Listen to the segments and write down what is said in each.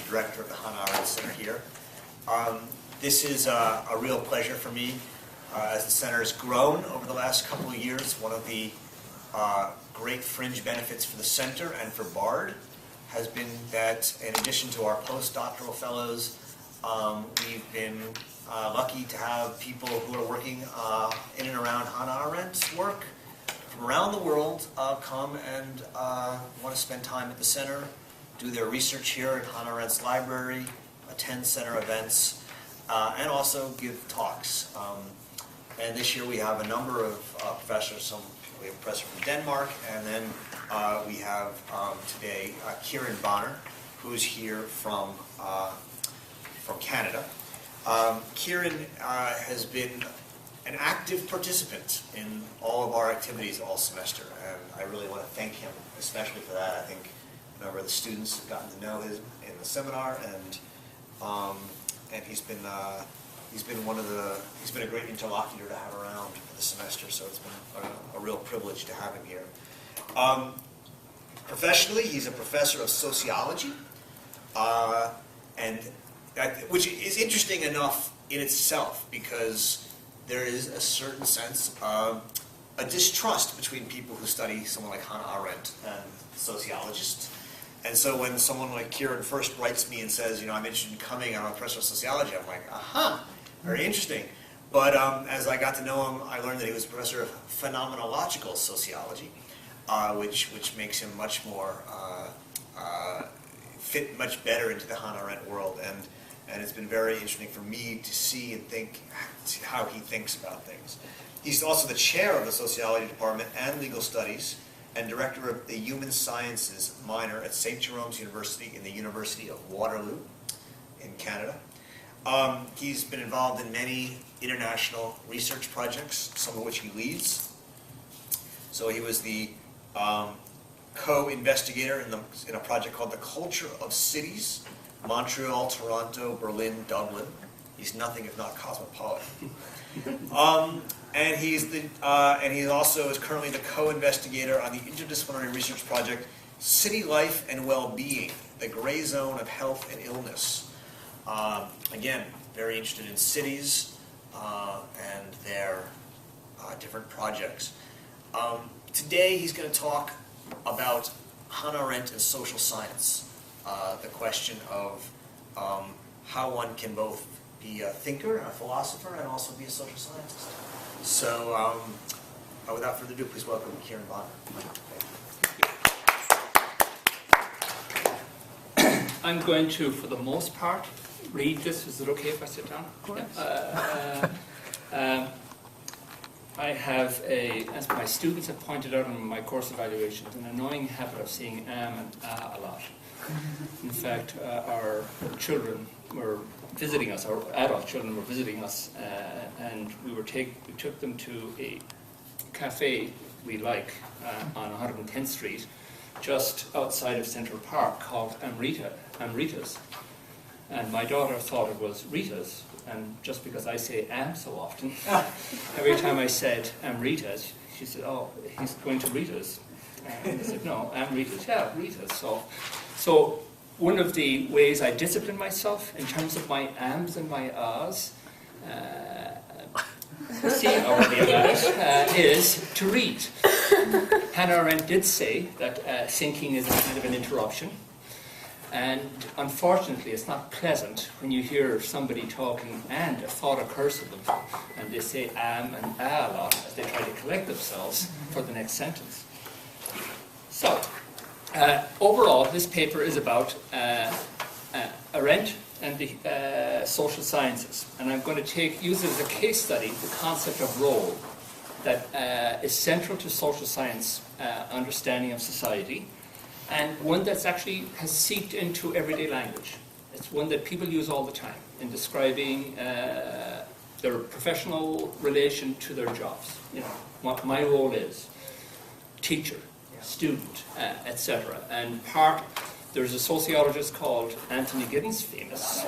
director of the Hannah Arendt Center here. This is a real pleasure for me as the center has grown over the last couple of years. One of the great fringe benefits for the center and for BARD has been that in addition to our postdoctoral fellows, we've been lucky to have people who are working in and around Hannah Arendt's work from around the world come and want to spend time at the center, do their research here at Hannah Arendt's library, attend center events, and also give talks. And this year we have a number of professors. We have a professor from Denmark, and then we have today Kieran who's here from Canada. Kieran has been an active participant in all of our activities all semester, and I really want to thank him especially for that. I think a number of the students have gotten to know him in the seminar, and he's been a great interlocutor to have around for the semester, so it's been a real privilege to have him here. Professionally, he's a professor of sociology, which is interesting enough in itself because there is a certain sense of a distrust between people who study someone like Hannah Arendt and sociologists. And so when someone like Kieran first writes me and says, I'm interested in coming, I'm a professor of sociology, I'm like, aha, very interesting. But as I got to know him, I learned that he was a professor of phenomenological sociology, which makes him much more, fit much better into the Hannah Arendt world. And it's been very interesting for me to see and think how he thinks about things. He's also the chair of the sociology department and legal studies, and director of the Human Sciences minor at St. Jerome's University in the University of Waterloo in Canada. He's been involved in many international research projects, some of which he leads. So he was the co-investigator in a project called The Culture of Cities, Montreal, Toronto, Berlin, Dublin. He's nothing if not cosmopolitan. And he also is currently the co-investigator on the interdisciplinary research project City Life and Well-Being, the Gray Zone of Health and Illness. Again, very interested in cities and their different projects. Today he's going to talk about Hannah Arendt and social science, the question of how one can both be a thinker and a philosopher and also be a social scientist. So without further ado, please welcome Kieran I'm going to, for the most part, read this. Is it okay if I sit down? Of course. I have, as my students have pointed out in my course evaluations, an annoying habit of seeing and a lot. In fact, our children were visiting us, our adult children were visiting us, and we took them to a cafe we like on 110th Street, just outside of Central Park, called Amrita's. And my daughter thought it was Rita's, and just because I say so often, every time I said Amrita's, she said, oh, he's going to Rita's. And I said, no, Amrita's, yeah, Rita's. So one of the ways I discipline myself in terms of my ams and my ahs, is to read. Hannah Arendt did say that thinking is a kind of an interruption. And unfortunately, it's not pleasant when you hear somebody talking and a thought occurs to them, and they say and a lot as they try to collect themselves for the next sentence. So, overall, this paper is about Arendt and the social sciences, and I'm going to use it as a case study the concept of role that is central to social science understanding of society, and one that's actually has seeped into everyday language. It's one that people use all the time in describing their professional relation to their jobs. What my role is, teacher, student, etc. And there's a sociologist called Anthony Giddens, famous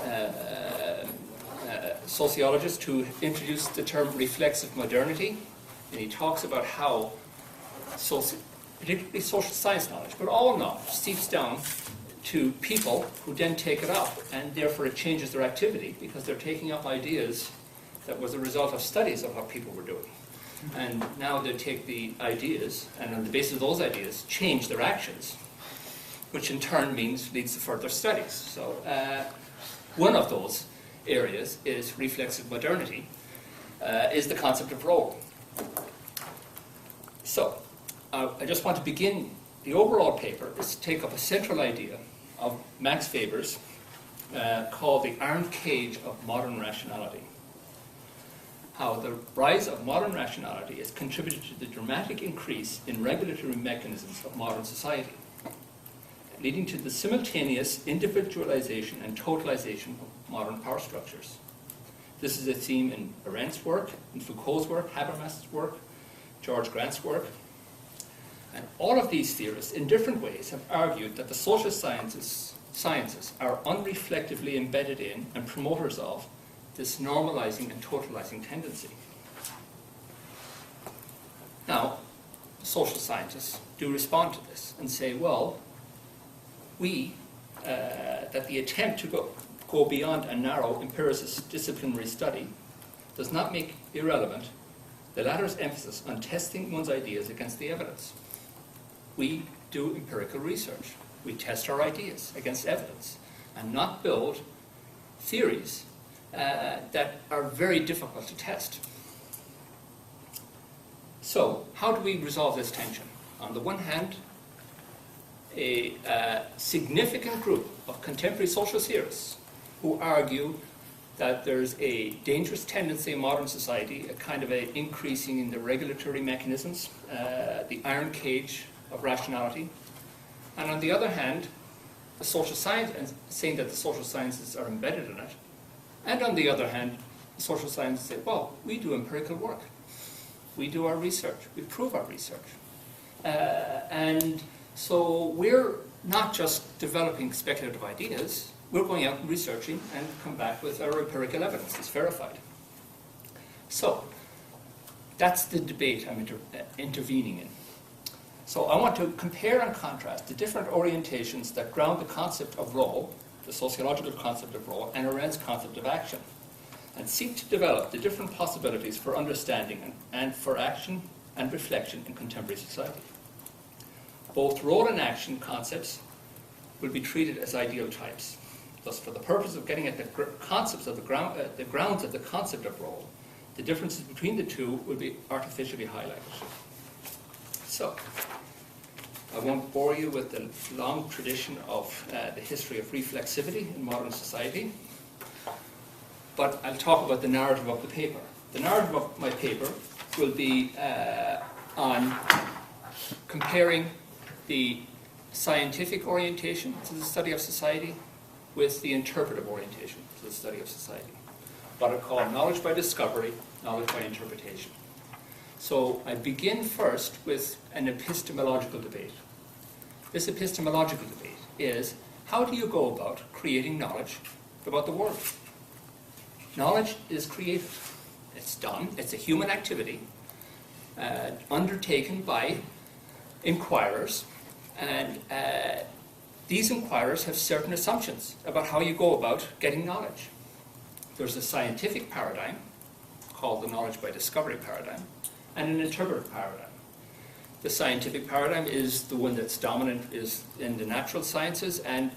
sociologist, who introduced the term reflexive modernity, and he talks about how particularly social science knowledge, but all knowledge seeps down to people who then take it up, and therefore it changes their activity because they're taking up ideas that was a result of studies of what people were doing. And now they take the ideas, and on the basis of those ideas, change their actions, which in turn leads to further studies. So one of those areas is reflexive modernity, is the concept of role. So I just want to begin. The overall paper is to take up a central idea of Max Weber's called the iron cage of modern rationality. How the rise of modern rationality has contributed to the dramatic increase in regulatory mechanisms of modern society, leading to the simultaneous individualization and totalization of modern power structures. This is a theme in Arendt's work, in Foucault's work, Habermas's work, George Grant's work. And all of these theorists, in different ways, have argued that the social sciences are unreflectively embedded in and promoters of this normalizing and totalizing tendency. Now, social scientists do respond to this and say, well, that the attempt to go beyond a narrow empiricist disciplinary study does not make irrelevant the latter's emphasis on testing one's ideas against the evidence. We do empirical research. We test our ideas against evidence and not build theories that are very difficult to test. So, how do we resolve this tension? On the one hand, a significant group of contemporary social theorists who argue that there's a dangerous tendency in modern society, a kind of an increasing in the regulatory mechanisms, the iron cage of rationality. And on the other hand, the social science, saying that the social sciences are embedded in it. And on the other hand, the social sciences say, well, we do empirical work. We do our research. We prove our research. And so we're not just developing speculative ideas. We're going out and researching and come back with our empirical evidence that's verified. So that's the debate I'm intervening in. So I want to compare and contrast the different orientations that ground the concept of role, the sociological concept of role, and Arendt's concept of action, and seek to develop the different possibilities for understanding and for action and reflection in contemporary society. Both role and action concepts will be treated as ideal types. Thus, for the purpose of getting at the concepts of the grounds of the concept of role, the differences between the two will be artificially highlighted. So, I won't bore you with the long tradition of the history of reflexivity in modern society, but I'll talk about the narrative of the paper. The narrative of my paper will be on comparing the scientific orientation to the study of society with the interpretive orientation to the study of society. What I call knowledge by discovery, knowledge by interpretation. So I begin first with an epistemological debate. This epistemological debate is, how do you go about creating knowledge about the world? Knowledge is created. It's done. It's a human activity undertaken by inquirers, and these inquirers have certain assumptions about how you go about getting knowledge. There's a scientific paradigm called the knowledge by discovery paradigm, and an interpretive paradigm. The scientific paradigm is the one that's dominant is in the natural sciences and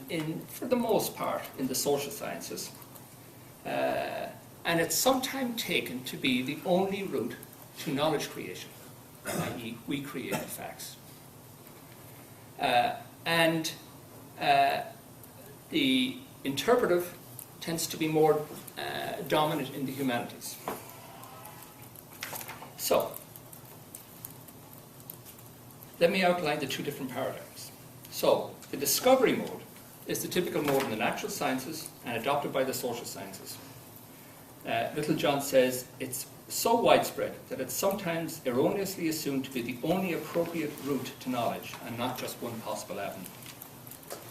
for the most part, in the social sciences. And it's sometimes taken to be the only route to knowledge creation, i.e. we create the facts. And the interpretive tends to be more dominant in the humanities. So, let me outline the two different paradigms. So, the discovery mode is the typical mode in the natural sciences and adopted by the social sciences. Littlejohn says it's so widespread that it's sometimes erroneously assumed to be the only appropriate route to knowledge and not just one possible avenue.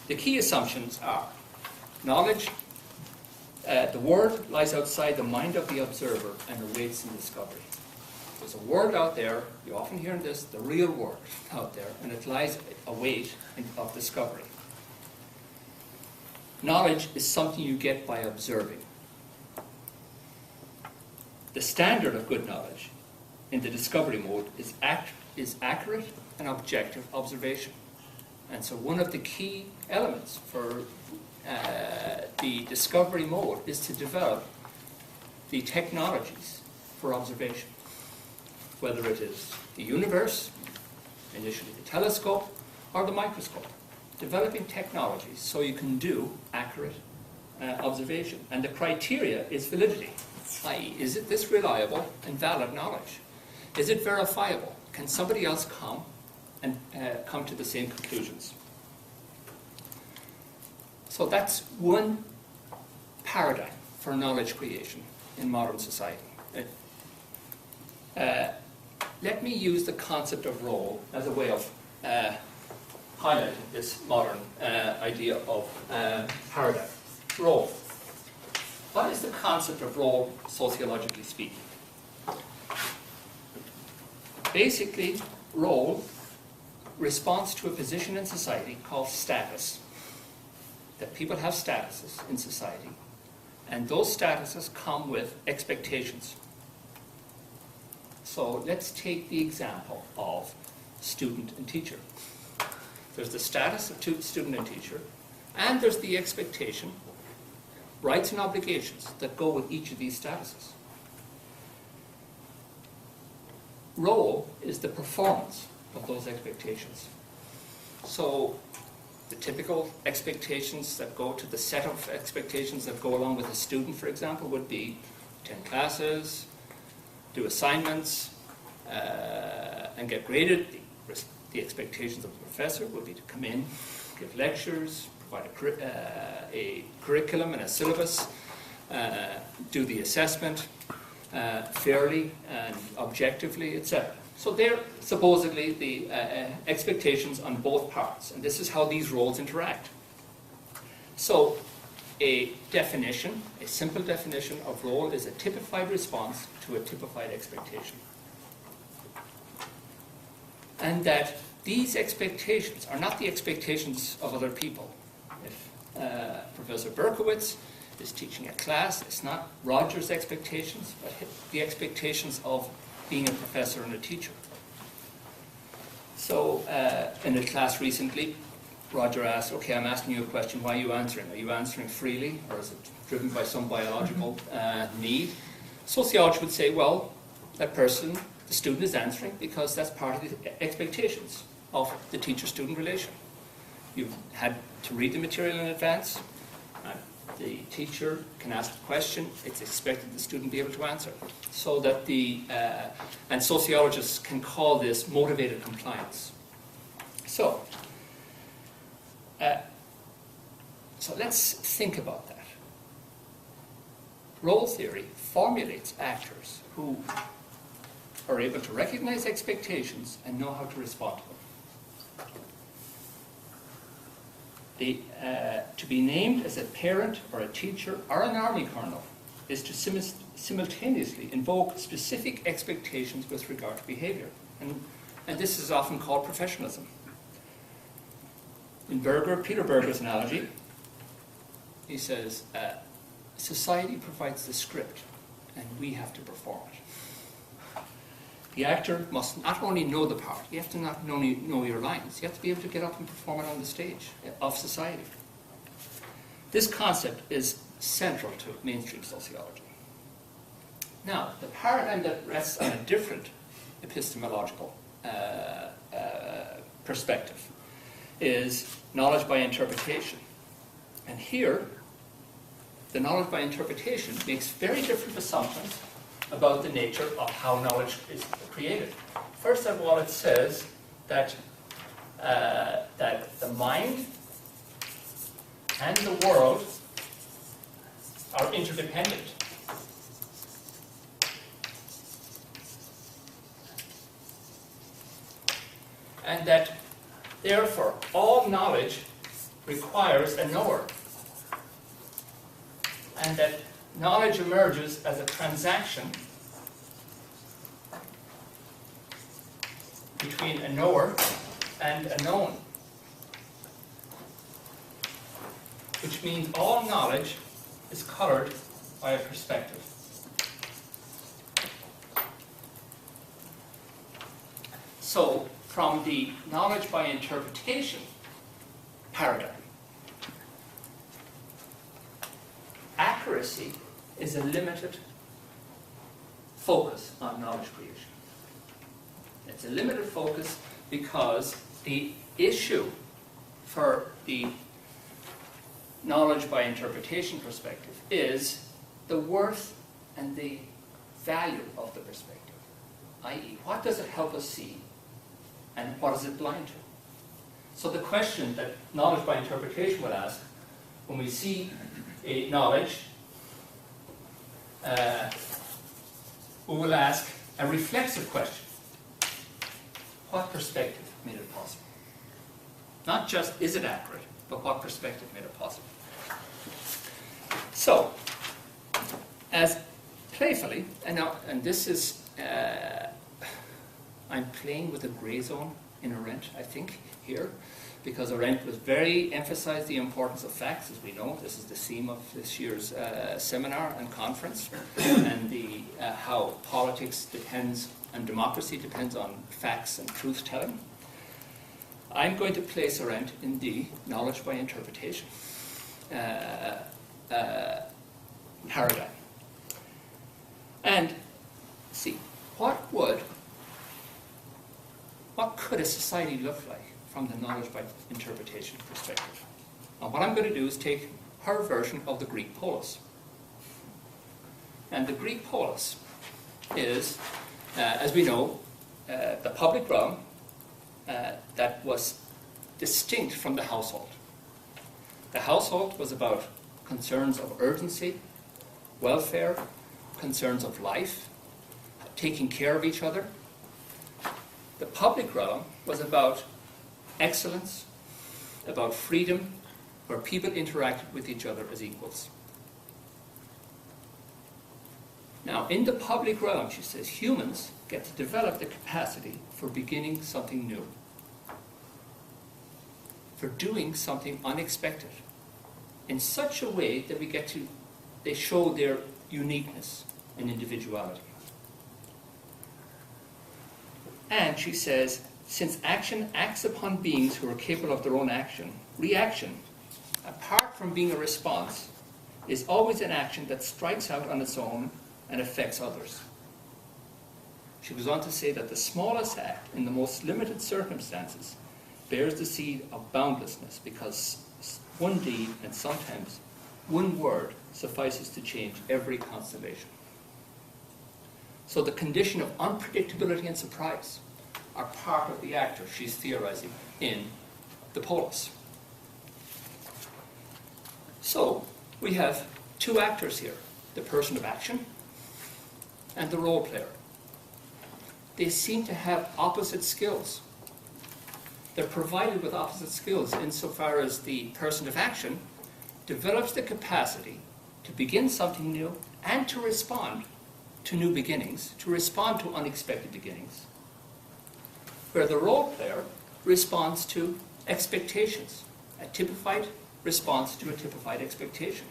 The key assumptions are knowledge, the world lies outside the mind of the observer and awaits in discovery. There's a world out there, you often hear this, the real world out there, and it lies await of discovery. knowledge is something you get by observing. The standard of good knowledge in the discovery mode is accurate and objective observation. And so one of the key elements for the discovery mode is to develop the technologies for observation, whether it is the universe, initially the telescope, or the microscope. Developing technologies so you can do accurate observation. And the criteria is validity, i.e., is it this reliable and valid knowledge? Is it verifiable? Can somebody else come and come to the same conclusions? So that's one paradigm for knowledge creation in modern society. Let me use the concept of role as a way of highlighting this modern idea of paradigm. Role. What is the concept of role, sociologically speaking? Basically, role responds to a position in society called status. That people have statuses in society, and those statuses come with expectations. So let's take the example of student and teacher. There's the status of student and teacher, and there's the expectation, rights and obligations that go with each of these statuses. Role is the performance of those expectations. So the typical expectations that go to the set of expectations that go along with a student, for example, would be attend classes, do assignments, and get graded. The expectations of the professor would be to come in, give lectures, provide a curriculum and a syllabus, do the assessment fairly and objectively, etc. So they're supposedly the expectations on both parts, and this is how these roles interact. So a definition, a simple definition of role is a typified response to a typified expectation. And that these expectations are not the expectations of other people. If Professor Berkowitz is teaching a class, it's not Roger's expectations, but the expectations of being a professor and a teacher. So in a class recently, Roger asked, okay, I'm asking you a question, why are you answering? Are you answering freely, or is it driven by some biological need? Sociology would say, well, that person, the student is answering because that's part of the expectations of the teacher-student relation. You've had to read the material in advance. The teacher can ask a question. It's expected the student be able to answer. So that and sociologists can call this motivated compliance. So let's think about that. Role theory formulates actors who are able to recognize expectations and know how to respond to them. To be named as a parent or a teacher or an army colonel is to simultaneously invoke specific expectations with regard to behavior. And this is often called professionalism. In Peter Berger's analogy, he says, society provides the script and we have to perform it. The actor must not only know the part, you have to not only know your lines, you have to be able to get up and perform it on the stage of society. This concept is central to mainstream sociology. Now, the paradigm that rests on a different epistemological perspective is knowledge by interpretation. And here, the knowledge by interpretation makes very different assumptions about the nature of how knowledge is created. First of all, it says that the mind and the world are interdependent. And that, therefore, all knowledge requires a knower. And that knowledge emerges as a transaction between a knower and a known. which means all knowledge is colored by a perspective. So, from the knowledge by interpretation paradigm, accuracy is a limited focus on knowledge creation. It's a limited focus because the issue for the knowledge by interpretation perspective is the worth and the value of the perspective, i.e., what does it help us see and what is it blind to? So the question that knowledge by interpretation will ask, when we see a knowledge, we will ask a reflexive question. What perspective made it possible? Not just is it accurate, but what perspective made it possible? So, as playfully, and this is, I'm playing with a grey zone in Arendt, I think, here, because Arendt was very emphasized the importance of facts, as we know. This is the theme of this year's seminar and conference, and the how politics depends and democracy depends on facts and truth-telling. I'm going to place Arendt in the knowledge by interpretation paradigm. And see, what could a society look like from the knowledge by interpretation perspective? And what I'm going to do is take her version of the Greek polis. And the Greek polis is, as we know, the public realm that was distinct from the household. The household was about concerns of urgency, welfare, concerns of life, taking care of each other. The public realm was about excellence, about freedom, where people interacted with each other as equals. Now, in the public realm, she says, humans get to develop the capacity for beginning something new, for doing something unexpected, in such a way that they show their uniqueness and individuality. And she says, since action acts upon beings who are capable of their own action, reaction, apart from being a response, is always an action that strikes out on its own and affects others. She goes on to say that the smallest act in the most limited circumstances bears the seed of boundlessness, because one deed and sometimes one word suffices to change every constellation. So the condition of unpredictability and surprise are part of the actor she's theorizing in the polis. So we have two actors here, the person of action and the role player. They seem to have opposite skills. They're provided with opposite skills insofar as the person of action develops the capacity to begin something new and to respond to new beginnings, to respond to unexpected beginnings, where the role player responds to expectations, a typified response to a typified expectation.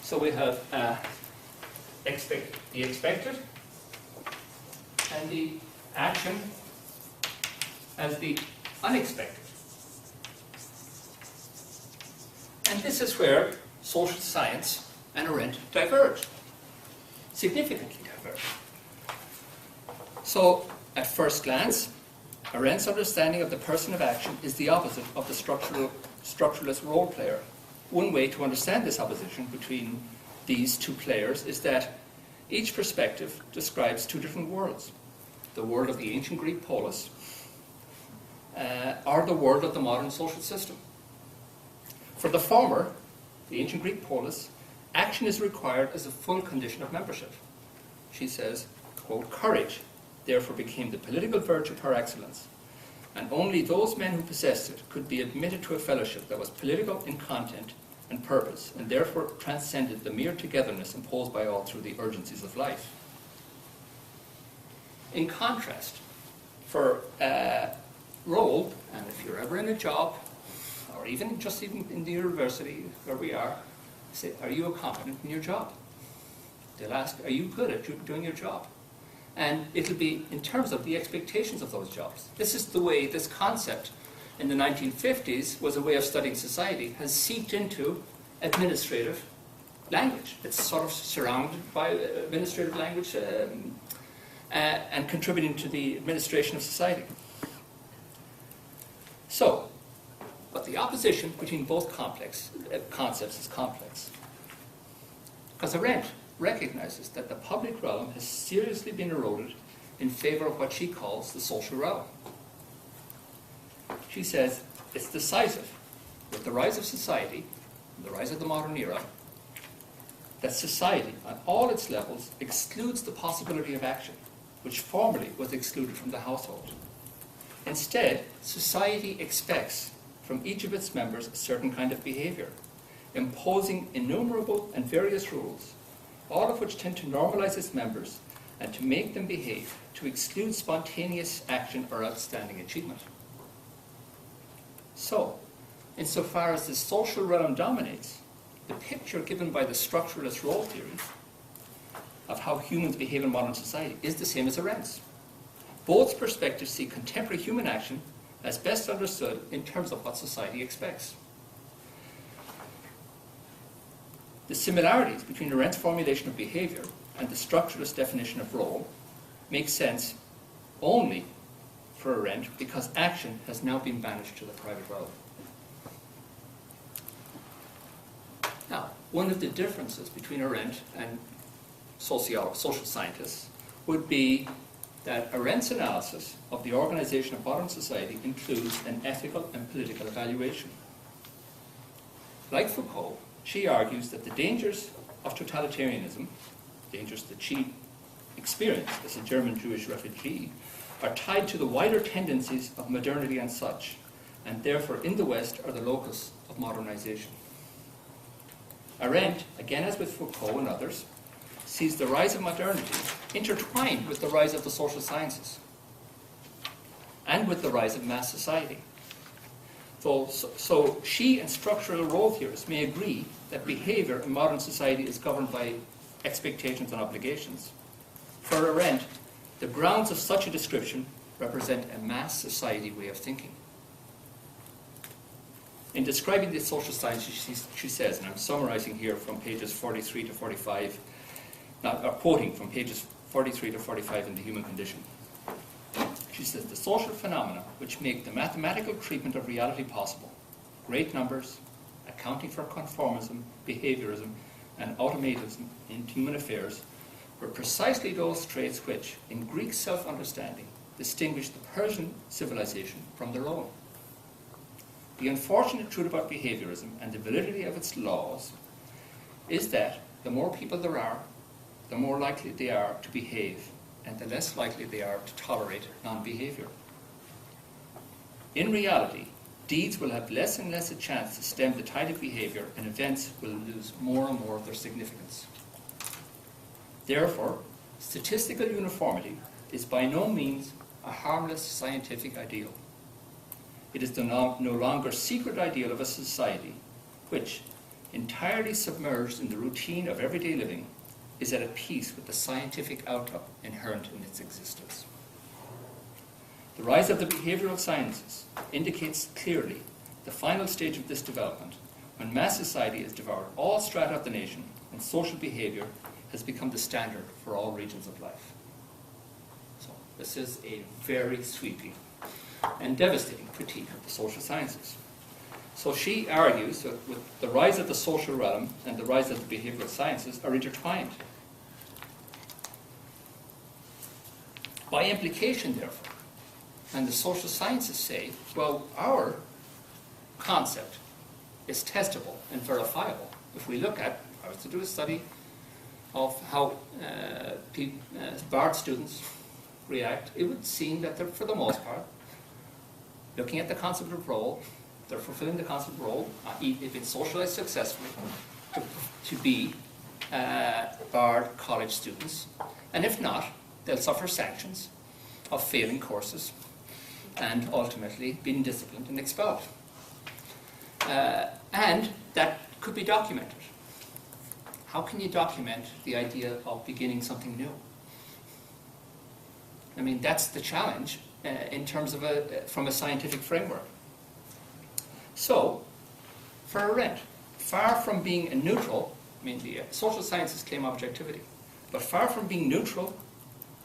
So we have the expected and the action as the unexpected. And this is where social science and Arendt diverge, significantly diverge. So, at first glance, Arendt's understanding of the person of action is the opposite of the structuralist role player. One way to understand this opposition between these two players is that each perspective describes two different worlds. The world of the ancient Greek polis, or the world of the modern social system. For the former, the ancient Greek polis, action is required as a full condition of membership. She says, quote, courage therefore became the political virtue par excellence, and only those men who possessed it could be admitted to a fellowship that was political in content and purpose, and therefore transcended the mere togetherness imposed by all through the urgencies of life. In contrast, for role, and if you're ever in a job, or or even in the university where we are, say, are you competent in your job? They'll ask, are you good at doing your job? And it'll be in terms of the expectations of those jobs. This is the way this concept in the 1950s was a way of studying society, has seeped into administrative language. It's sort of surrounded by administrative language and contributing to the administration of society. So, but the opposition between both concepts is complex. Because Arendt recognizes that the public realm has seriously been eroded in favor of what she calls the social realm. She says it's decisive, with the rise of society, the rise of the modern era, that society, on all its levels, excludes the possibility of action, which formerly was excluded from the household. Instead, society expects from each of its members a certain kind of behavior, imposing innumerable and various rules, all of which tend to normalize its members and to make them behave, to exclude spontaneous action or outstanding achievement. So, insofar as the social realm dominates, the picture given by the structuralist role theory of how humans behave in modern society is the same as Arendt's. Both perspectives see contemporary human action as best understood in terms of what society expects. The similarities between Arendt's formulation of behavior and the structuralist definition of role make sense only for Arendt because action has now been banished to the private realm. Now, one of the differences between Arendt and social scientists would be that Arendt's analysis of the organization of modern society includes an ethical and political evaluation. Like Foucault, she argues that the dangers of totalitarianism, dangers that she experienced as a German Jewish refugee, are tied to the wider tendencies of modernity and such, and therefore in the West are the locus of modernization. Arendt, again as with Foucault and others, sees the rise of modernity intertwined with the rise of the social sciences and with the rise of mass society. So she and structural role theorists may agree that behavior in modern society is governed by expectations and obligations. For Arendt, the grounds of such a description represent a mass society way of thinking. In describing the social sciences, she says, and I'm summarizing here from pages 43 to 45, quoting from pages 43 to 45 in The Human Condition. She says, the social phenomena which make the mathematical treatment of reality possible, great numbers, accounting for conformism, behaviorism, and automatism in human affairs, were precisely those traits which, in Greek self-understanding, distinguish the Persian civilization from their own. The unfortunate truth about behaviorism and the validity of its laws is that the more people there are, the more likely they are to behave, and the less likely they are to tolerate non-behavior. In reality, deeds will have less and less a chance to stem the tide of behavior, and events will lose more and more of their significance. Therefore, statistical uniformity is by no means a harmless scientific ideal. It is the no longer secret ideal of a society which, entirely submerged in the routine of everyday living, is at peace with the scientific outlook inherent in its existence. The rise of the behavioral sciences indicates clearly the final stage of this development, when mass society has devoured all strata of the nation and social behavior has become the standard for all regions of life. So this is a very sweeping and devastating critique of the social sciences. So she argues that with the rise of the social realm and the rise of the behavioral sciences are intertwined. By implication, therefore, and the social sciences say, well, our concept is testable and verifiable. If we look at, I was to do a study of how BART students react, it would seem that they're, for the most part, looking at the concept of role, they're fulfilling the concept of role, if been socialized successfully, to be BART college students. And if not, they'll suffer sanctions of failing courses and ultimately being disciplined and expelled. And that could be documented. How can you document the idea of beginning something new? I mean, that's the challenge in terms of from a scientific framework. So, for Arendt, far from being a neutral, I mean, the social sciences claim objectivity, but far from being neutral,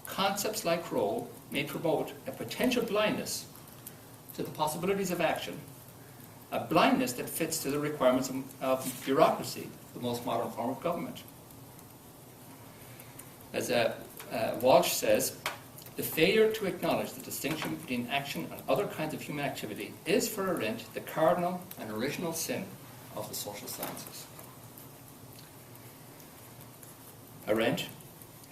concepts like role may promote a potential blindness to the possibilities of action, a blindness that fits to the requirements of bureaucracy, the most modern form of government. As Walsh says, the failure to acknowledge the distinction between action and other kinds of human activity is, for Arendt, the cardinal and original sin of the social sciences. Arendt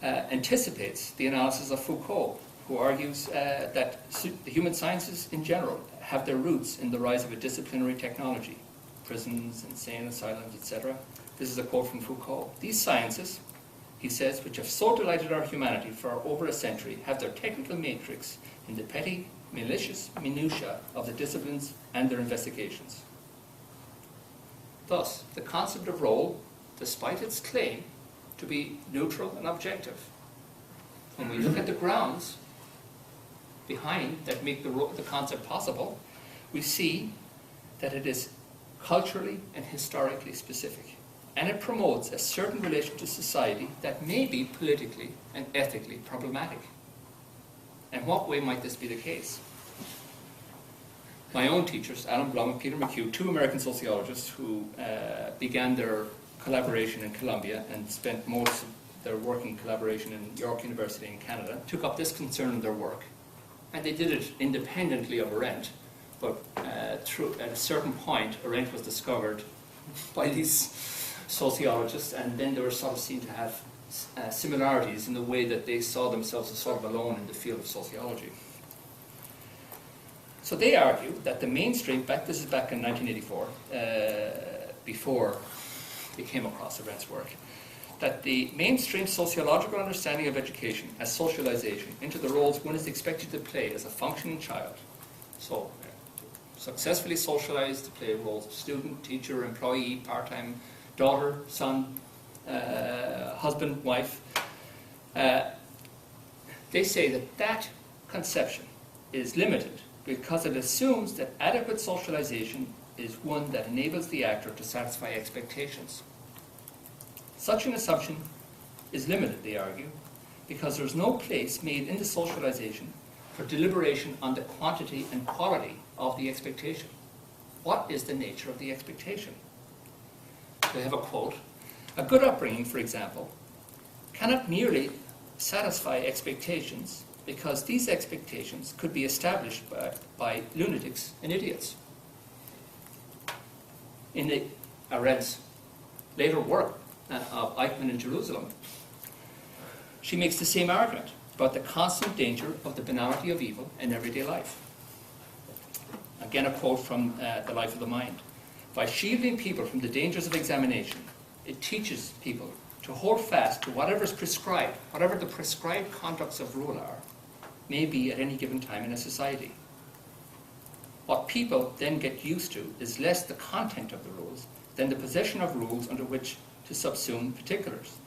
anticipates the analysis of Foucault, who argues that the human sciences in general have their roots in the rise of a disciplinary technology, prisons, insane asylums, etc. This is a quote from Foucault. These sciences, he says, which have so delighted our humanity for over a century, have their technical matrix in the petty, malicious minutiae of the disciplines and their investigations. Thus, the concept of role, despite its claim to be neutral and objective, when we look at the grounds behind that make the concept possible, we see that it is culturally and historically specific. And it promotes a certain relation to society that may be politically and ethically problematic. In what way might this be the case? My own teachers, Alan Blum and Peter McHugh, two American sociologists who began their collaboration in Columbia and spent most of their working collaboration in York University in Canada, took up this concern in their work. And they did it independently of Arendt, but at a certain point, Arendt was discovered by these sociologists, and then they were sort of seen to have similarities in the way that they saw themselves as sort of alone in the field of sociology. So they argue that the mainstream, this is back in 1984, before they came across Arendt's work, that the mainstream sociological understanding of education as socialization into the roles one is expected to play as a functioning child. So, successfully socialized to play roles of student, teacher, employee, part-time, daughter, son, husband, wife. They say that that conception is limited because it assumes that adequate socialization is one that enables the actor to satisfy expectations. Such an assumption is limited, they argue, because there is no place made in the socialization for deliberation on the quantity and quality of the expectation. What is the nature of the expectation? They have a quote. A good upbringing, for example, cannot merely satisfy expectations because these expectations could be established by lunatics and idiots. In Arendt's later work of Eichmann in Jerusalem, she makes the same argument about the constant danger of the banality of evil in everyday life. Again, a quote from The Life of the Mind. By shielding people from the dangers of examination, it teaches people to hold fast to whatever is prescribed, whatever the prescribed conducts of rule are, may be at any given time in a society. What people then get used to is less the content of the rules than the possession of rules under which to subsume particulars.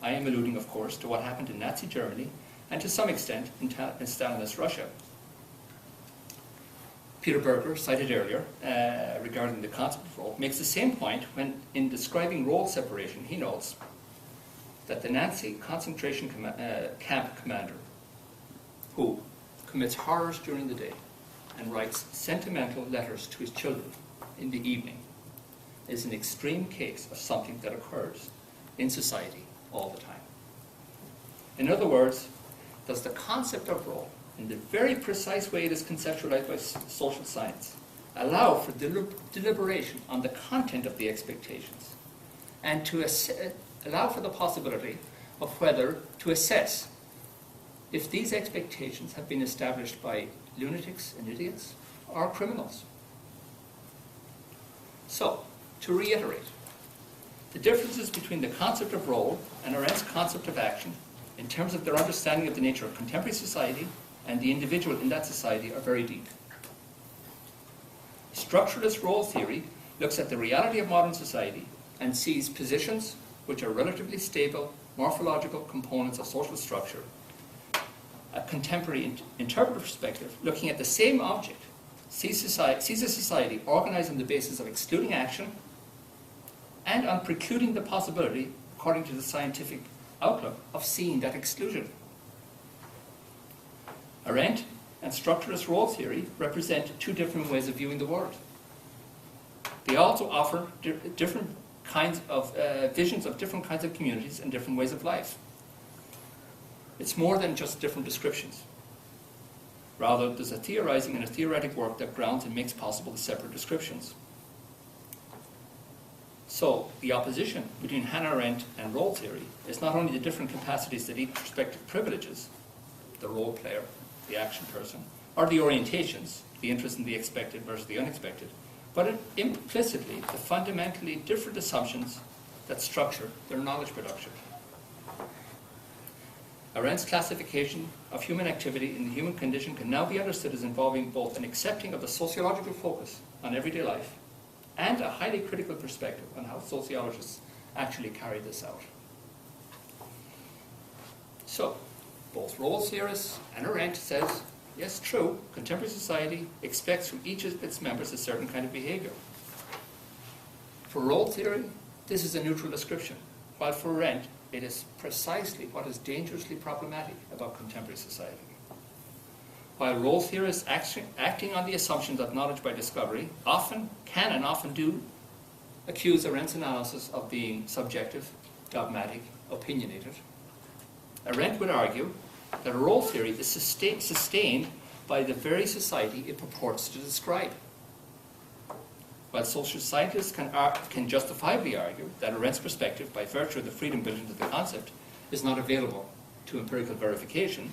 I am alluding, of course, to what happened in Nazi Germany and to some extent in Stalinist Russia. Peter Berger, cited earlier, regarding the concept of role, makes the same point when, in describing role separation, he notes that the Nazi concentration camp commander, who commits horrors during the day and writes sentimental letters to his children in the evening, is an extreme case of something that occurs in society all the time. In other words, does the concept of role, in the very precise way it is conceptualized by social science, allow for deliberation on the content of the expectations and to allow for the possibility of whether to assess if these expectations have been established by lunatics and idiots or criminals? So, to reiterate, the differences between the concept of role and Arendt's concept of action in terms of their understanding of the nature of contemporary society and the individual in that society are very deep. Structuralist role theory looks at the reality of modern society and sees positions which are relatively stable, morphological components of social structure. A contemporary interpretive perspective, looking at the same object, sees a society organized on the basis of excluding action and on precluding the possibility, according to the scientific outlook, of seeing that exclusion. Arendt and structuralist role theory represent two different ways of viewing the world. They also offer different kinds of visions of different kinds of communities and different ways of life. It's more than just different descriptions. Rather, there's a theorizing and a theoretic work that grounds and makes possible the separate descriptions. So, the opposition between Hannah Arendt and role theory is not only the different capacities that each perspective privileges, the role player, the action person, or the orientations, the interest in the expected versus the unexpected, but implicitly the fundamentally different assumptions that structure their knowledge production. Arendt's classification of human activity in the human condition can now be understood as involving both an accepting of the sociological focus on everyday life and a highly critical perspective on how sociologists actually carry this out. So, both role theorists and Arendt says, yes, true, contemporary society expects from each of its members a certain kind of behavior. For role theory, this is a neutral description, while for Arendt, it is precisely what is dangerously problematic about contemporary society. While role theorists acting on the assumptions of knowledge by discovery often can and often do accuse Arendt's analysis of being subjective, dogmatic, opinionated, Arendt would argue that a role theory is sustained by the very society it purports to describe. While social scientists can justifiably argue that Arendt's perspective, by virtue of the freedom built into the concept, is not available to empirical verification,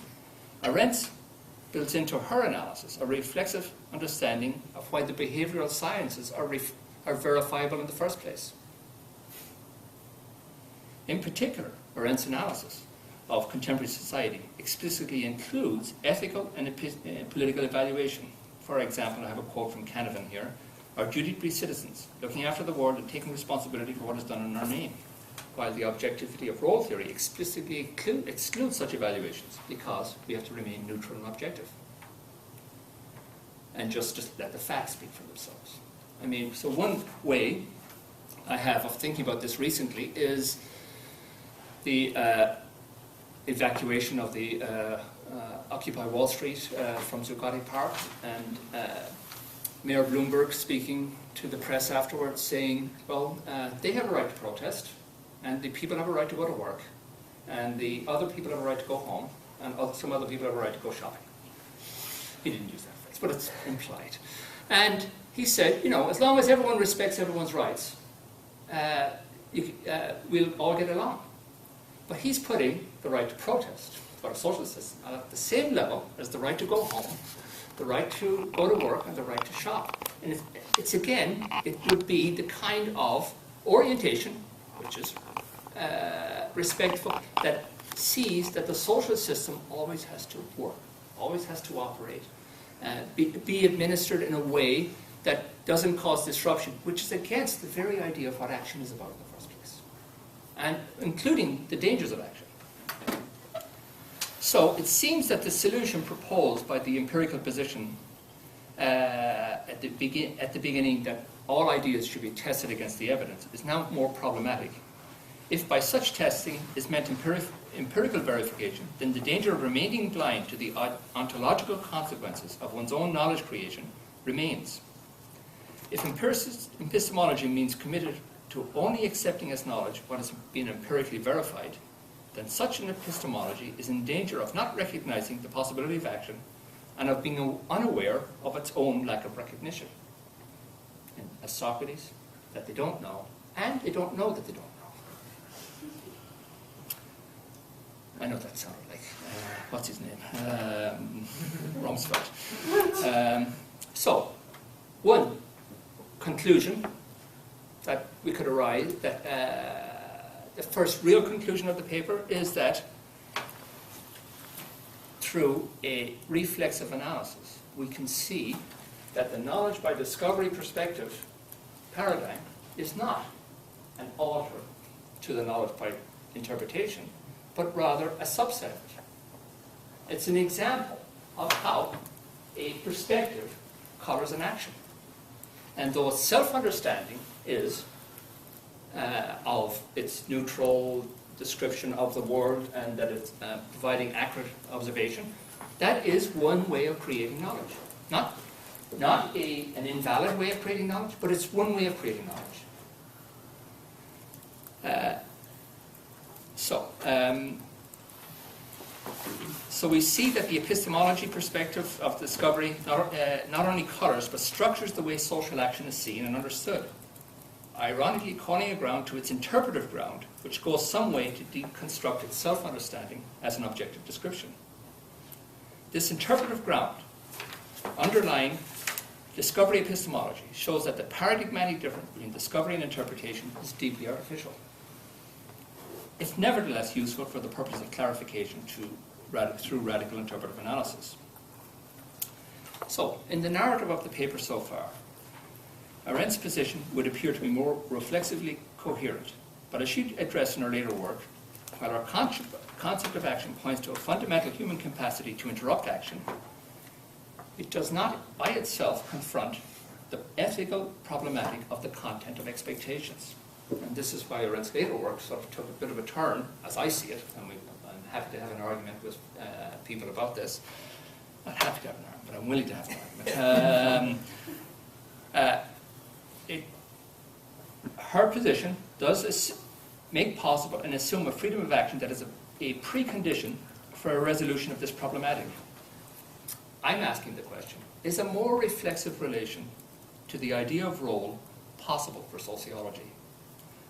Arendt's builds into her analysis a reflexive understanding of why the behavioral sciences are verifiable in the first place. In particular, Arendt's analysis of contemporary society explicitly includes ethical and political evaluation. For example, I have a quote from Canavan here: "Our duty to be citizens, looking after the world and taking responsibility for what is done in our name," while the objectivity of role theory explicitly excludes such evaluations because we have to remain neutral and objective and just let the facts speak for themselves. I mean, so one way I have of thinking about this recently is the evacuation of the Occupy Wall Street from Zuccotti Park, and Mayor Bloomberg speaking to the press afterwards saying, well, they have a right to protest, and the people have a right to go to work, and the other people have a right to go home, and some other people have a right to go shopping. He didn't use that phrase, but it's implied. And he said, you know, as long as everyone respects everyone's rights, we'll all get along. But he's putting the right to protest for a social system at the same level as the right to go home, the right to go to work, and the right to shop. And it's again, it would be the kind of orientation, which is respectful, that sees that the social system always has to work, always has to operate, be administered in a way that doesn't cause disruption, which is against the very idea of what action is about in the first place, and including the dangers of action. So it seems that the solution proposed by the empirical position at the beginning, that all ideas should be tested against the evidence, is now more problematic. If by such testing is meant empirical verification, then the danger of remaining blind to the ontological consequences of one's own knowledge creation remains. If epistemology means committed to only accepting as knowledge what has been empirically verified, then such an epistemology is in danger of not recognizing the possibility of action and of being unaware of its own lack of recognition. And as Socrates, that they don't know, and they don't know that they don't know. I know that sounded like, what's his name? Rumsfeld. So, one conclusion that we could arrive, that the first real conclusion of the paper is that through a reflexive analysis, we can see that the knowledge by discovery perspective paradigm is not an alter to the knowledge by interpretation, but rather a subset of it. It's an example of how a perspective colors an action. And though self-understanding is of its neutral description of the world and that it's providing accurate observation, that is one way of creating knowledge. Not an invalid way of creating knowledge, but it's one way of creating knowledge. So we see that the epistemology perspective of discovery not only colors, but structures the way social action is seen and understood, ironically calling a ground to its interpretive ground, which goes some way to deconstruct its self-understanding as an objective description. This interpretive ground, underlying discovery epistemology, shows that the paradigmatic difference between discovery and interpretation is deeply artificial. It's nevertheless useful for the purpose of clarification through radical interpretive analysis. So, in the narrative of the paper so far, Arendt's position would appear to be more reflexively coherent, but as she addressed in her later work, while our concept of action points to a fundamental human capacity to interrupt action, it does not by itself confront the ethical problematic of the content of expectations. And this is why Arendt's later work sort of took a bit of a turn, as I see it, and I'm happy to have an argument with people about this. Not happy to have an argument, but I'm willing to have an argument. Her position does make possible and assume a freedom of action that is a precondition for a resolution of this problematic. I'm asking the question, is a more reflexive relation to the idea of role possible for sociology?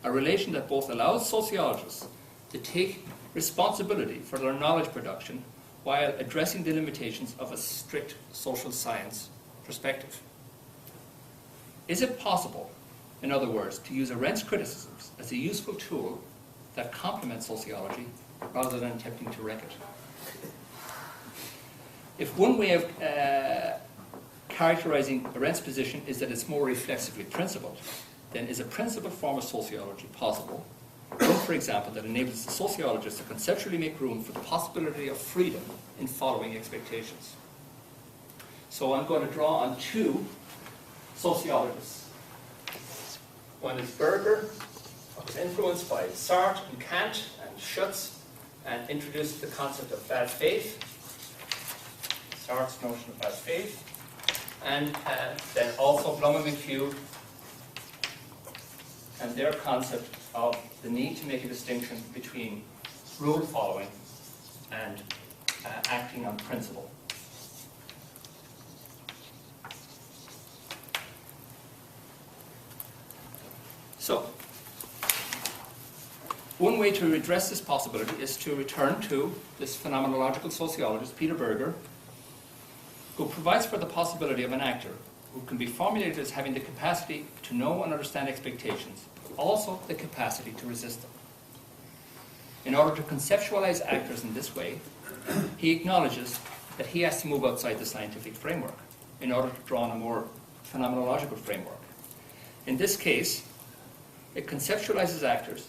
A relation that both allows sociologists to take responsibility for their knowledge production while addressing the limitations of a strict social science perspective. Is it possible, in other words, to use Arendt's criticisms as a useful tool that complements sociology rather than attempting to wreck it? If one way of characterizing Arendt's position is that it's more reflexively principled, then is a principled form of sociology possible? One, for example, that enables the sociologist to conceptually make room for the possibility of freedom in following expectations. So I'm going to draw on two sociologists. One is Berger, who was influenced by Sartre and Kant and Schutz, and introduced the concept of bad faith, Sartre's notion of bad faith, and then also Blum and McHugh and their concept of the need to make a distinction between rule following and acting on principle. So, one way to address this possibility is to return to this phenomenological sociologist, Peter Berger, who provides for the possibility of an actor who can be formulated as having the capacity to know and understand expectations, but also the capacity to resist them. In order to conceptualize actors in this way, he acknowledges that he has to move outside the scientific framework in order to draw on a more phenomenological framework. In this case, it conceptualizes actors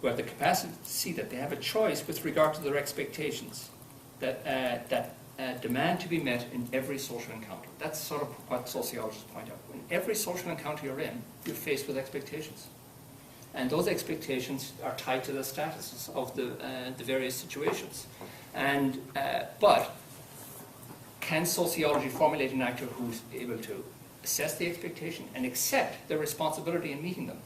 who have the capacity to see that they have a choice with regard to their expectations that demand to be met in every social encounter. That's sort of what sociologists point out. In every social encounter you're in, you're faced with expectations. And those expectations are tied to the status of the various situations. But can sociology formulate an actor who's able to assess the expectation and accept their responsibility in meeting them?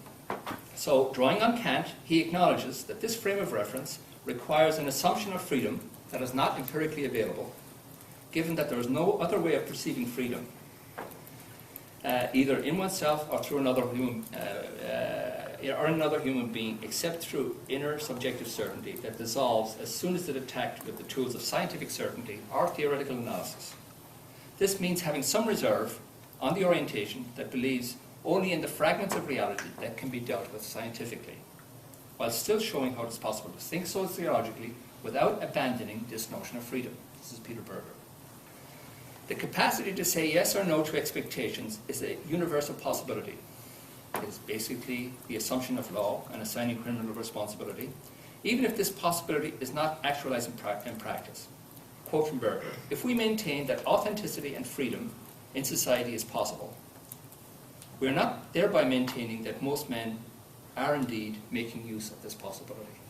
So, drawing on Kant, he acknowledges that this frame of reference requires an assumption of freedom that is not empirically available, given that there is no other way of perceiving freedom, either in oneself or through another human being, except through inner subjective certainty that dissolves as soon as it is attacked with the tools of scientific certainty or theoretical analysis. This means having some reserve on the orientation that believes only in the fragments of reality that can be dealt with scientifically, while still showing how it is possible to think sociologically without abandoning this notion of freedom. This is Peter Berger. The capacity to say yes or no to expectations is a universal possibility. is basically the assumption of law and assigning criminal responsibility, even if this possibility is not actualized in practice. Quote from Berger, "If we maintain that authenticity and freedom in society is possible, we are not thereby maintaining that most men are indeed making use of this possibility."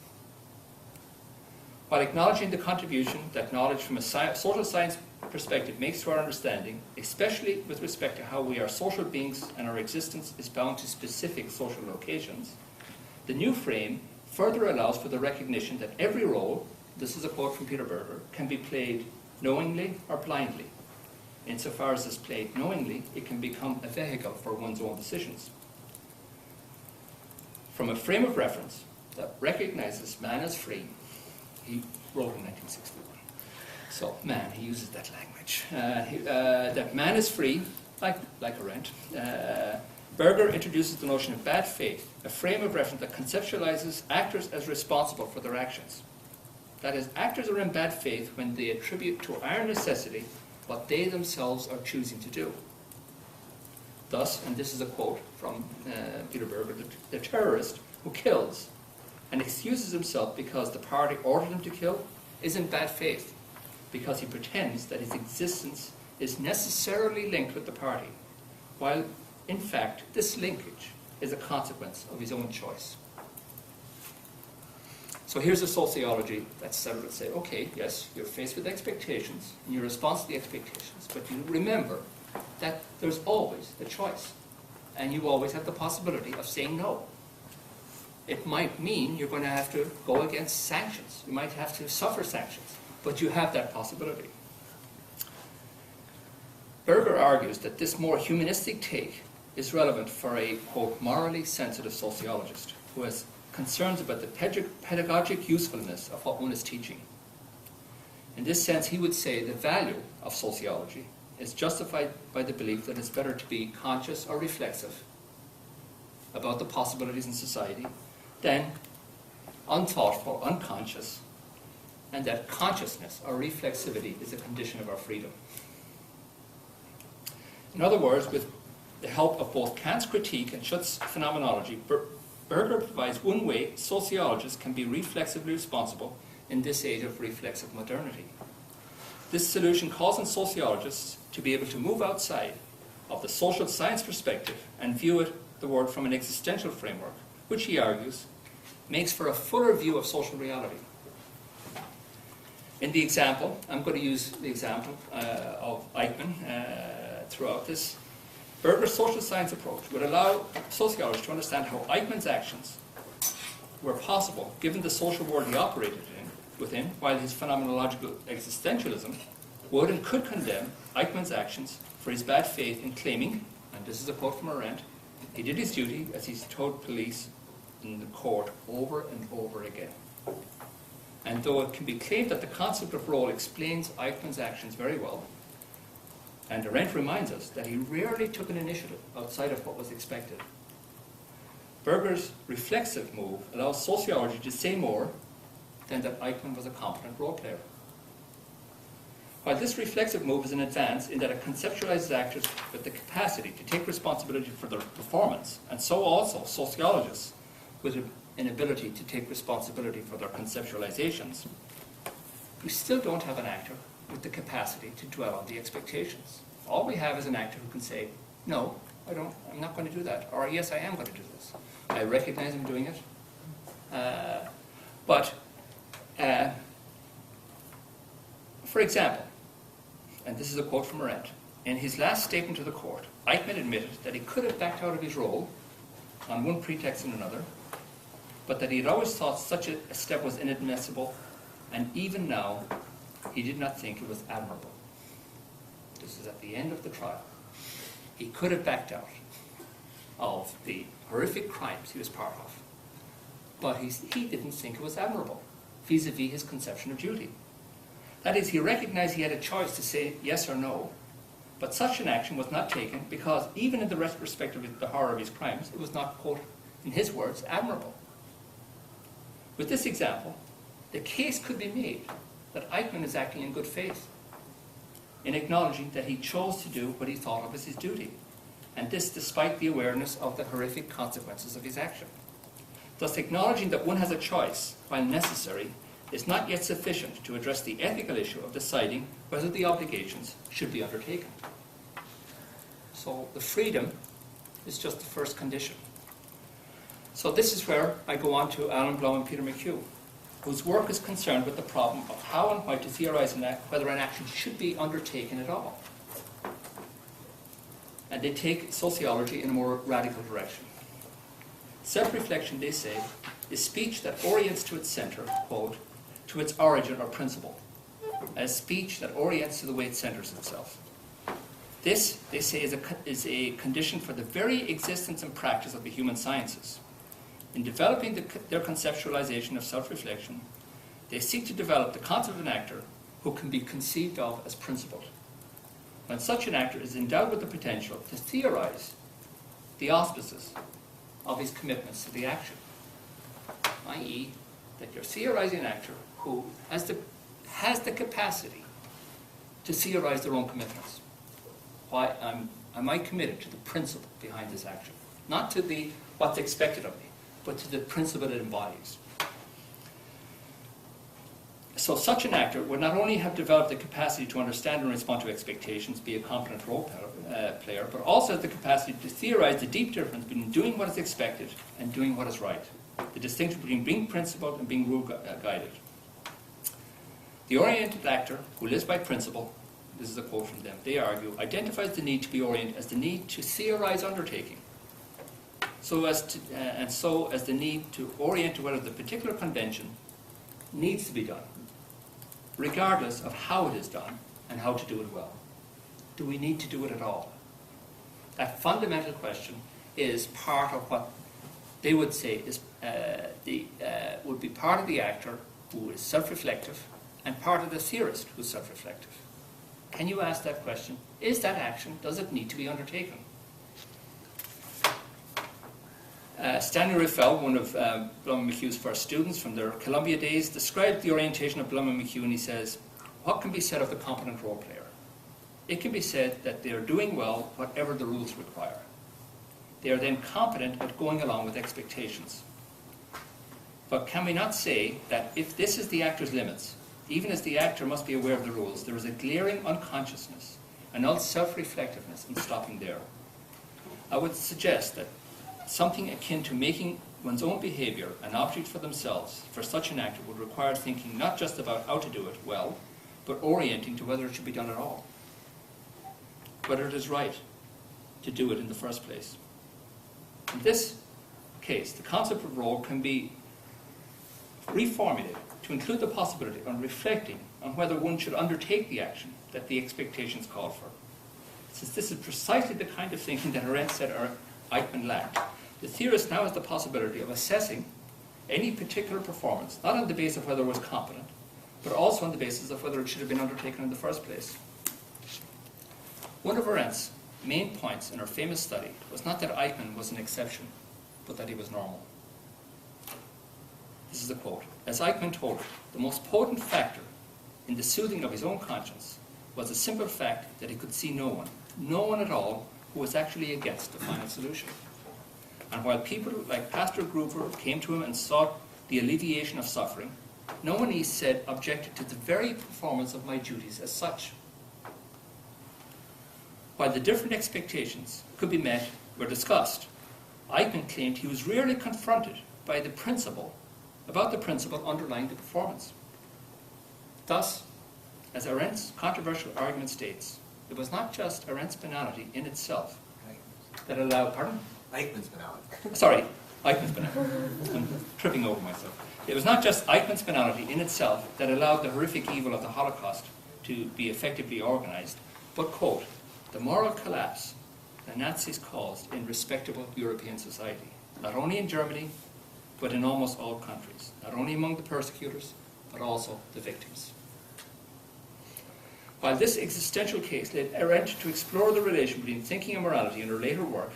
While acknowledging the contribution that knowledge from a social science perspective makes to our understanding, especially with respect to how we are social beings and our existence is bound to specific social locations, the new frame further allows for the recognition that every role, this is a quote from Peter Berger, can be played knowingly or blindly. Insofar as it's played knowingly, it can become a vehicle for one's own decisions. From a frame of reference that recognizes man as free, he wrote in 1961. So, man, he uses that language. That man is free, like Arendt. Berger introduces the notion of bad faith, a frame of reference that conceptualizes actors as responsible for their actions. That is, actors are in bad faith when they attribute to iron necessity what they themselves are choosing to do. Thus, and this is a quote from Peter Berger, the terrorist who kills and excuses himself because the party ordered him to kill is in bad faith, because he pretends that his existence is necessarily linked with the party, while in fact this linkage is a consequence of his own choice. So here's a sociology that's settled to say, okay, yes, you're faced with expectations, and you respond to the expectations, but you remember that there's always the choice, and you always have the possibility of saying no. It might mean you're going to have to go against sanctions. You might have to suffer sanctions, but you have that possibility. Berger argues that this more humanistic take is relevant for a, quote, morally sensitive sociologist who has concerns about the pedagogic usefulness of what one is teaching. In this sense, he would say the value of sociology is justified by the belief that it's better to be conscious or reflexive about the possibilities in society than unthoughtful, unconscious, and that consciousness or reflexivity is a condition of our freedom. In other words, with the help of both Kant's critique and Schutz's phenomenology, Berger provides one way sociologists can be reflexively responsible in this age of reflexive modernity. This solution calls on sociologists to be able to move outside of the social science perspective and view the world from an existential framework, which he argues makes for a fuller view of social reality. In the example, I'm going to use the example of Eichmann throughout this. Berger's social science approach would allow sociologists to understand how Eichmann's actions were possible given the social world he operated within, while his phenomenological existentialism would and could condemn Eichmann's actions for his bad faith in claiming, and this is a quote from Arendt, he did his duty as he's told police in the court over and over again. And though it can be claimed that the concept of role explains Eichmann's actions very well, and Arendt reminds us that he rarely took an initiative outside of what was expected, Berger's reflexive move allows sociology to say more than that Eichmann was a competent role player. While this reflexive move is an advance in that it conceptualizes actors with the capacity to take responsibility for their performance, and so also sociologists with an ability to take responsibility for their conceptualizations, we still don't have an actor with the capacity to dwell on the expectations. All we have is an actor who can say, no, I'm not going to do that, or yes, I am going to do this. I recognize I'm doing it. For example, and this is a quote from Arendt, in his last statement to the court, Eichmann admitted that he could have backed out of his role on one pretext and another, but that he had always thought such a step was inadmissible, and even now, he did not think it was admirable. This is at the end of the trial. He could have backed out of the horrific crimes he was part of, but he didn't think it was admirable vis-a-vis his conception of duty. That is, he recognized he had a choice to say yes or no, but such an action was not taken because even in the retrospect of the horror of his crimes, it was not, quote, in his words, admirable. With this example, the case could be made that Eichmann is acting in good faith in acknowledging that he chose to do what he thought of as his duty. and this despite the awareness of the horrific consequences of his action. Thus, acknowledging that one has a choice, while necessary, is not yet sufficient to address the ethical issue of deciding whether the obligations should be undertaken. So the freedom is just the first condition. So this is where I go on to Alan Blum and Peter McHugh, whose work is concerned with the problem of how and why to theorize whether an action should be undertaken at all. And they take sociology in a more radical direction. Self-reflection, they say, is speech that orients to its center, quote, to its origin or principle, as speech that orients to the way it centers itself. This, they say, is a condition for the very existence and practice of the human sciences. In developing their conceptualization of self-reflection, they seek to develop the concept of an actor who can be conceived of as principled. When such an actor is endowed with the potential to theorize the auspices of his commitments to the action, i.e., that you're theorizing an actor who has the capacity to theorize their own commitments. Why am I committed to the principle behind this action? Not to what's expected of me, but to the principle it embodies. So such an actor would not only have developed the capacity to understand and respond to expectations, be a competent role player, but also has the capacity to theorize the deep difference between doing what is expected and doing what is right, the distinction between being principled and being rule-guided. The oriented actor who lives by principle, this is a quote from them, they argue, identifies the need to be oriented as the need to theorize undertaking, so as the need to orient to whether the particular convention needs to be done, regardless of how it is done and how to do it well. Do we need to do it at all? That fundamental question is part of what they would say is would be part of the actor who is self-reflective and part of the theorist who is self-reflective. Can you ask that question? Is that action, does it need to be undertaken? Stanley Riffel, one of Blum and McHugh's first students from their Columbia days, described the orientation of Blum and McHugh, and he says, what can be said of the competent role player? It can be said that they are doing well whatever the rules require. They are then competent at going along with expectations. But can we not say that if this is the actor's limits, even as the actor must be aware of the rules, there is a glaring unconsciousness, an self-reflectiveness in stopping there? I would suggest that something akin to making one's own behavior an object for themselves for such an actor would require thinking not just about how to do it well, but orienting to whether it should be done at all, whether it is right to do it in the first place. In this case, the concept of role can be reformulated to include the possibility of reflecting on whether one should undertake the action that the expectations call for. Since this is precisely the kind of thinking that Arendt said Eichmann lacked, the theorist now has the possibility of assessing any particular performance, not on the basis of whether it was competent, but also on the basis of whether it should have been undertaken in the first place. One of Arendt's main points in her famous study was not that Eichmann was an exception, but that he was normal. This is a quote. As Eichmann told her, the most potent factor in the soothing of his own conscience was the simple fact that he could see no one at all, who was actually against the final solution. And while people like Pastor Gruber came to him and sought the alleviation of suffering, no one, he said, objected to the very performance of my duties as such. While the different expectations could be met were discussed, Eichmann claimed he was rarely confronted by the principle underlying the performance. Thus, as Arendt's controversial argument states, it was not just Arendt's banality in itself that allowed, pardon? Eichmann's banality. Sorry, Eichmann's banality. I'm tripping over myself. It was not just Eichmann's banality in itself that allowed the horrific evil of the Holocaust to be effectively organized, but, quote, the moral collapse the Nazis caused in respectable European society, not only in Germany, but in almost all countries, not only among the persecutors, but also the victims. While this existential case led Arendt to explore the relation between thinking and morality in her later work,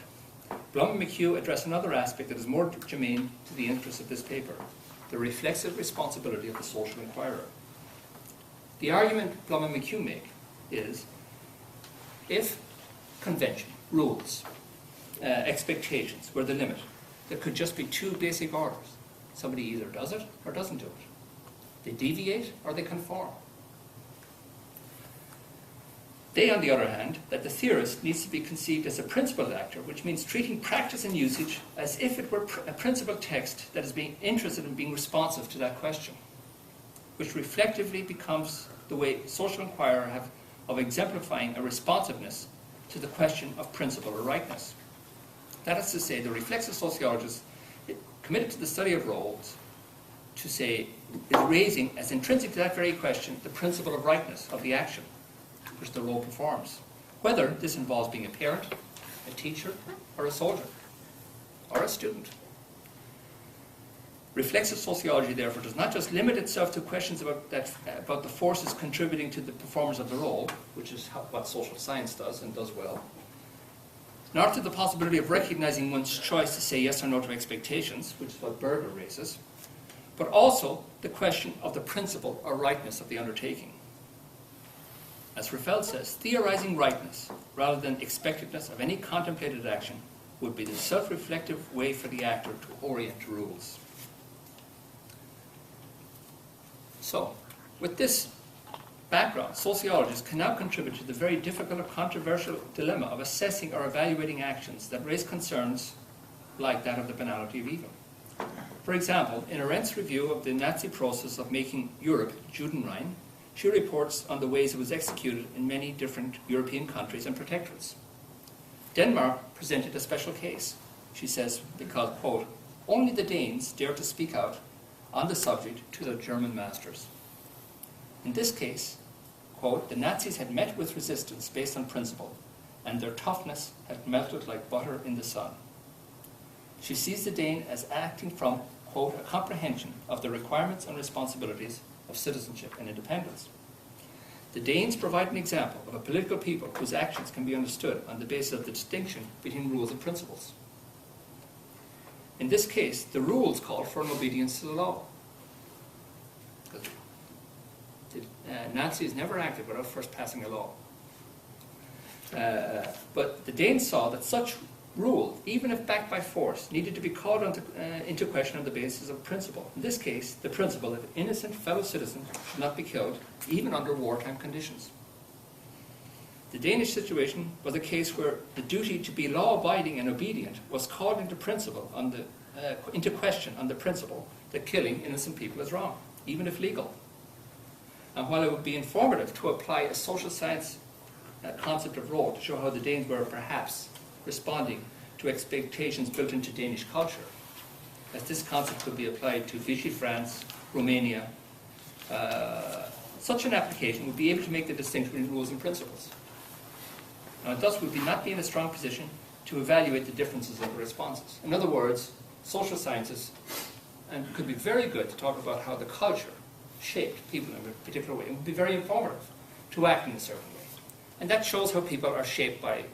Blum and McHugh address another aspect that is more germane to the interests of this paper, the reflexive responsibility of the social inquirer. The argument Blum and McHugh make is, if convention, rules, expectations were the limit. There could just be two basic orders. Somebody either does it or doesn't do it. They deviate or they conform. They, on the other hand, that the theorist needs to be conceived as a principled actor, which means treating practice and usage as if it were a principled text that is being interested in being responsive to that question, which reflectively becomes the way social inquirer have of exemplifying a responsiveness to the question of principle or rightness. That is to say, the reflexive sociologist committed to the study of roles to say is raising as intrinsic to that very question the principle of rightness of the action which the role performs, whether this involves being a parent, a teacher, or a soldier, or a student. Reflexive sociology, therefore, does not just limit itself to questions about the forces contributing to the performance of the role, which is what social science does and does well, nor to the possibility of recognizing one's choice to say yes or no to expectations, which is what Berger raises, but also the question of the principle or rightness of the undertaking. As Raffel says, theorizing rightness rather than expectedness of any contemplated action would be the self-reflective way for the actor to orient to rules. So, with this background, sociologists can now contribute to the very difficult and controversial dilemma of assessing or evaluating actions that raise concerns like that of the banality of evil. For example, in Arendt's review of the Nazi process of making Europe Judenrein, she reports on the ways it was executed in many different European countries and protectorates. Denmark presented a special case, she says, because, quote, only the Danes dared to speak out on the subject to their German masters. In this case, quote, the Nazis had met with resistance based on principle, and their toughness had melted like butter in the sun. She sees the Dane as acting from, quote, a comprehension of the requirements and responsibilities of citizenship and independence. The Danes provide an example of a political people whose actions can be understood on the basis of the distinction between rules and principles. In this case, the rules called for an obedience to the law. The Nazis never acted without first passing a law. But the Danes saw that such rule, even if backed by force, needed to be called into question on the basis of principle. In this case, the principle that innocent fellow citizens should not be killed, even under wartime conditions. The Danish situation was a case where the duty to be law-abiding and obedient was called into question on the principle that killing innocent people is wrong, even if legal. And while it would be informative to apply a social science concept of role to show how the Danes were perhaps responding to expectations built into Danish culture, as this concept could be applied to Vichy France, Romania, such an application would be able to make the distinction between rules and principles. Now, thus would not be in a strong position to evaluate the differences of the responses. In other words, social sciences could be very good to talk about how the culture shaped people in a particular way. It would be very informative to act in a certain way. And that shows how people are shaped by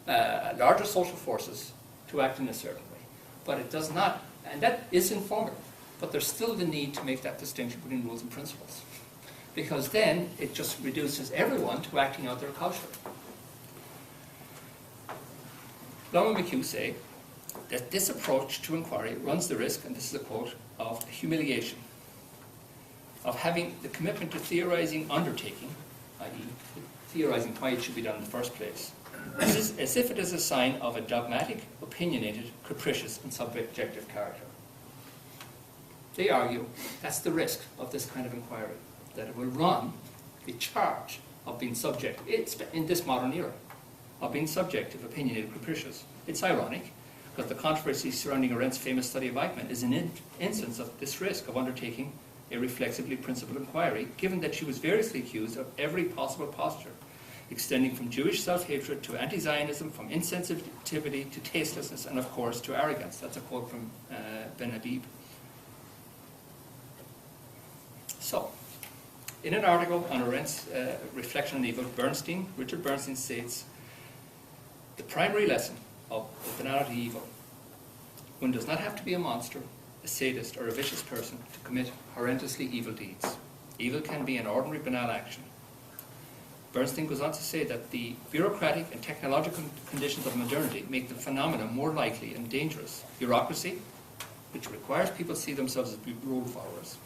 larger social forces to act in a certain way. But it does not, and that is informative, but there's still the need to make that distinction between rules and principles. Because then it just reduces everyone to acting out their culture. Long and McHugh say that this approach to inquiry runs the risk, and this is a quote, of humiliation, of having the commitment to theorizing undertaking, i.e. theorizing why it should be done in the first place, as if it is a sign of a dogmatic, opinionated, capricious, and subjective character. They argue that's the risk of this kind of inquiry, that it will run the charge of being subjective. It's in this modern era, of being subjective, opinionated, capricious. It's ironic, because the controversy surrounding Arendt's famous study of Eichmann is an instance of this risk of undertaking a reflexively principled inquiry, given that she was variously accused of every possible posture, extending from Jewish self-hatred to anti-Zionism, from insensitivity to tastelessness, and of course to arrogance. That's a quote from Ben Habib. So, in an article on Arendt's reflection on evil, Richard Bernstein states, the primary lesson of the banality of evil, one does not have to be a monster, a sadist, or a vicious person to commit horrendously evil deeds. Evil can be an ordinary banal action. Bernstein goes on to say that the bureaucratic and technological conditions of modernity make the phenomenon more likely and dangerous. Bureaucracy, which requires people to see themselves as rule followers.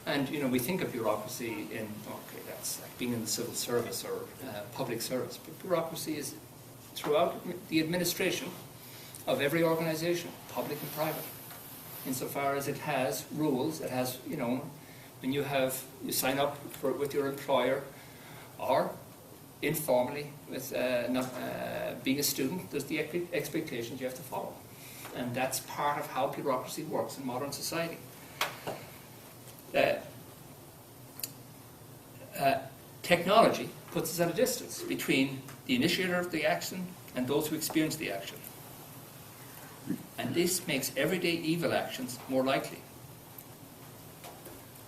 And, you know, we think of bureaucracy in, okay, that's like being in the civil service or public service, but bureaucracy is throughout the administration of every organization, public and private, insofar as it has rules, it has, you know, when you sign up with your employer, or informally with being a student, there's the expectations you have to follow. And that's part of how bureaucracy works in modern society. Technology puts us at a distance between the initiator of the action and those who experience the action. And this makes everyday evil actions more likely.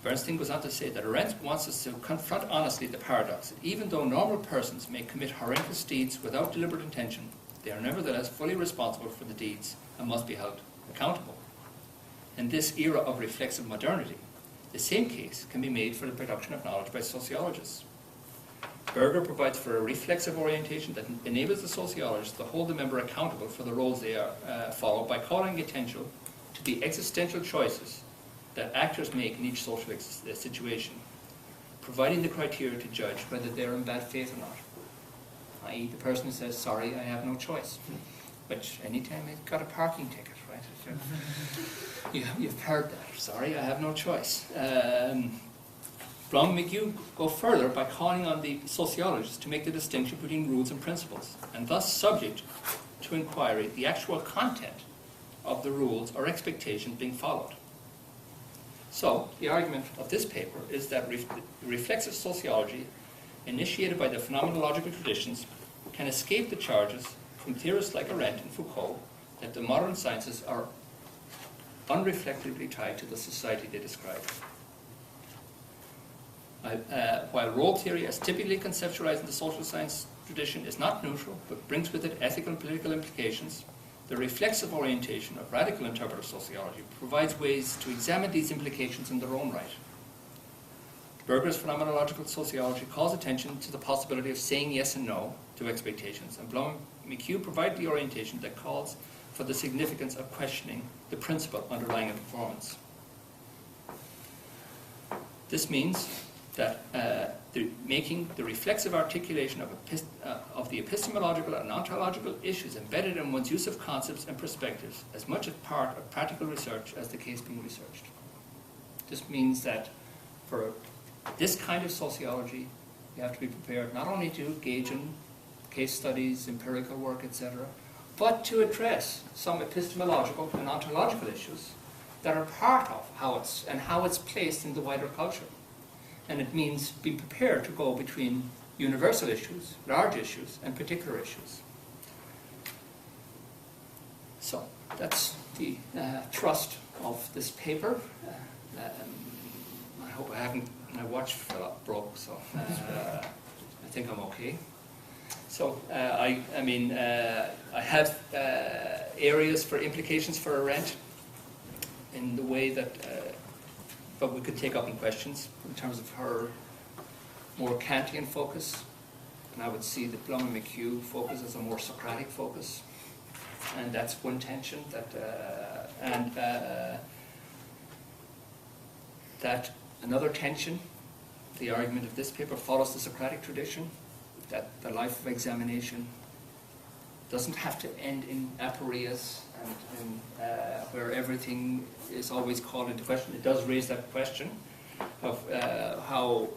Bernstein goes on to say that Arendt wants us to confront honestly the paradox that even though normal persons may commit horrendous deeds without deliberate intention, they are nevertheless fully responsible for the deeds and must be held accountable. In this era of reflexive modernity, the same case can be made for the production of knowledge by sociologists. Berger provides for a reflexive orientation that enables the sociologists to hold the member accountable for the roles they follow by calling attention to the existential choices that actors make in each social situation, providing the criteria to judge whether they're in bad faith or not. I.e., the person who says, sorry, I have no choice. Which, anytime you've got a parking ticket, right? You've heard that. Sorry, I have no choice. Blum and McHugh go further by calling on the sociologists to make the distinction between rules and principles, and thus subject to inquiry the actual content of the rules or expectations being followed. So, the argument of this paper is that reflexive sociology, initiated by the phenomenological traditions, can escape the charges from theorists like Arendt and Foucault that the modern sciences are unreflectively tied to the society they describe. While role theory, as typically conceptualized in the social science tradition, is not neutral, but brings with it ethical and political implications, the reflexive orientation of radical interpretive sociology provides ways to examine these implications in their own right. Berger's phenomenological sociology calls attention to the possibility of saying yes and no to expectations, and Blum and McHugh provide the orientation that calls for the significance of questioning the principle underlying a performance. This means that making the reflexive articulation of the epistemological and ontological issues embedded in one's use of concepts and perspectives as much a part of practical research as the case being researched. This means that for this kind of sociology, you have to be prepared not only to engage in case studies, empirical work, etc., but to address some epistemological and ontological issues that are part of how it's placed in the wider culture. And it means being prepared to go between universal issues, large issues, and particular issues. So that's the thrust of this paper. I hope my watch broke, so I think I'm okay. So I have areas for implications for Arendt in the way that but we could take up in questions in terms of her more Kantian focus. And I would see the Blum and McHugh focus as a more Socratic focus. And that's one tension. That another tension, the argument of this paper follows the Socratic tradition, that the life of examination doesn't have to end in aporias and where everything is always called into question. It does raise that question of how